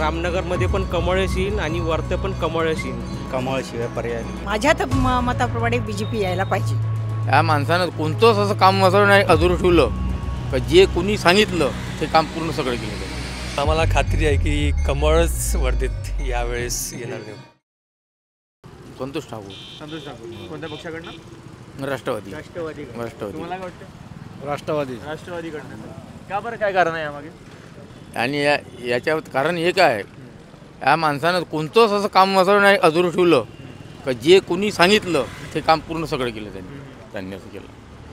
रामनगरमध्ये पण कमळ येईल आणि वरते पण कमळ येईल. कमळशिवाय पर्याय नाही. माझ्या तर मताप्रमाणे बीजेपी यायला पाहिजे. या माणसानं कोणतंच असं काम असं नाही अधुरं ठेवलं का जे कोणी सांगितलं ते काम पूर्ण सगळं केलं त्यांनी. आम्हाला खात्री आहे की कमळच वर्धेत यावेळेस येणार नाही. संतोष ठाकूर. संतोष ठाकूर कोणत्या पक्षाकडनं? राष्ट्रवादी. राष्ट्रवादी. तुम्हाला काय वाटतं? राष्ट्रवादी. राष्ट्रवादीकडनं. का बरं, काय कारण आहे यामागे? आणि याच्या कारण एक आहे, या माणसानं कोणतंच असं काम असं नाही अधुरं ठेवलं का जे कोणी सांगितलं ते काम पूर्ण सगळं केलं त्यांनी असं केलं.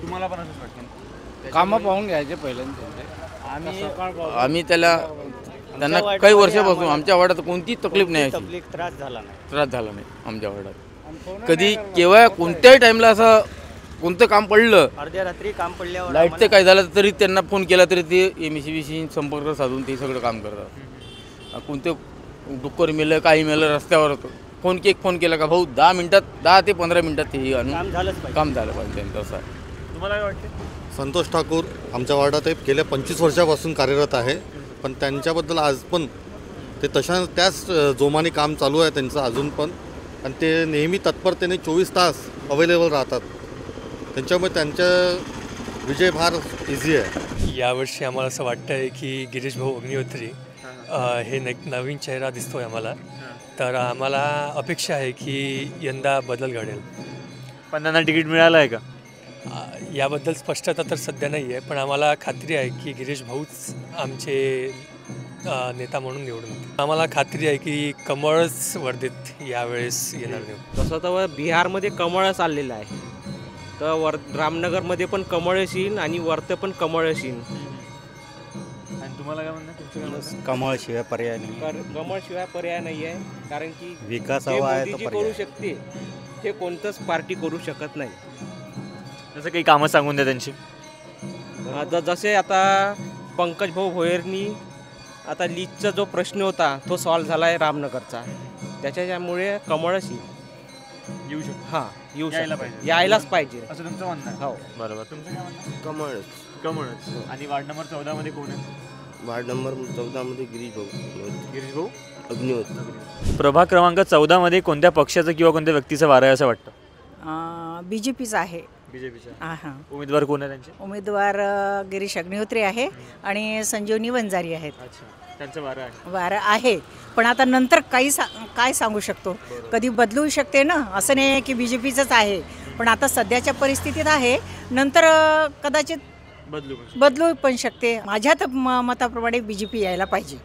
तुम्हाला पण असंच वाटतं? कामं पाहून घ्यायचे पहिल्यांदा. आम्ही त्यांना काही वर्षापासून आमच्या वाड्यात कोणतीच तकलीफ नाही, अशी त्रास झाला नाही आमच्या वाड्यात. कधी केव्हा कोणत्याही टाईमला असं कोणतं काम पडलं, अर्ध्या रात्री काम पडल्यावर लाईटचं काय झालं तरी त्यांना फोन केला तरी ते MSCBशी संपर्क साधून ते सगळं काम करतात. कोणतं डुक्कर मेलं काही मेलं रस्त्यावर फोन केला का भाऊ 10 मिनिटात 10 ते 15 मिनिटात ते आणून काम झालं पाहिजे त्यांचं. असं आहे. तुम्हाला काय वाटतं? संतोष ठाकूर आमच्या वार्डात गेल्या 25 वर्षापासून कार्यरत आहे, पण त्यांच्याबद्दल आज पण ते त्याच जोमाने काम चालू आहे त्यांचं अजून पण, आणि ते नेहमी तत्परतेने 24 तास अवेलेबल राहतात. त्यांच्यामुळे त्यांचा विजय फार इझी आहे. यावर्षी आम्हाला असं वाटतं आहे की गिरीश भाऊ अग्निहोत्री हे नवीन चेहरा दिसतो आहे आम्हाला. तर आम्हाला अपेक्षा आहे की यंदा बदल घडेल. पण त्यांना तिकीट मिळालं आहे का? याबद्दल स्पष्टता तर सध्या नाही आहे, पण आम्हाला खात्री आहे की गिरीश भाऊच आमचे नेता म्हणून निवडून येतील. आम्हाला खात्री आहे की कमळच वर्धेत यावेळेस येणार नाही. तसं तर बिहारमध्ये कमळ चाललेलं आहे, तर रामनगरमध्ये पण कमळ येईल आणि वरते पण कमळ येईल. आणि तुम्हाला काय म्हणणं? कमळशिवाय पर्याय नाही. कमळशिवाय पर्याय नाही आहे, कारण की विकास जे हवा आहे मोदीजी तर करू पर्याय. शकते ते कोणतंच पार्टी करू शकत नाही. जसं काही कामं सांगून द्या त्यांची. जसे आता पंकज भाऊ भोयरनी आता लीजचा जो प्रश्न होता तो सॉल्व्ह झाला आहे रामनगरचा, त्याच्यामुळे कमळच येऊ शकतो. हां येऊ यायला शकतो. पाहिजे. यायलाच पाहिजे असं तुमचं म्हणणं आहे? हो. बरोबर. तुमचं काय म्हणणं? कमळच. कमळच. आणि वार्ड नंबर 14 मध्ये कोण आहे? वार्ड नंबर 14 मध्ये गिरीश भाऊ अग्निहोत्री. प्रभाग क्रमांक 14 मध्ये कोणत्या पक्षाचं किंवा कोणत्या व्यक्तीचं वारं आहे असं वाटतं? बीजेपीचं आहे. बीजेपीचा. हां. उमेदवार कोण आहे त्यांचे? उमेदवार गिरीश अग्निहोत्री आहे आणि संजीवनी वंजारी आहेत. अच्छा, त्यांचं वारं आहे. वारं आहे, पण आता नंतर काय सांगू शकतो, कधी बदलू शकते ना. असं नाही की बीजेपीचंच आहे, पण आता सध्याच्या परिस्थितीत आहे, नंतर कदाचित बदलू बदलू पण शकते. माझ्या तर मताप्रमाणे बीजेपी यायला पाहिजे.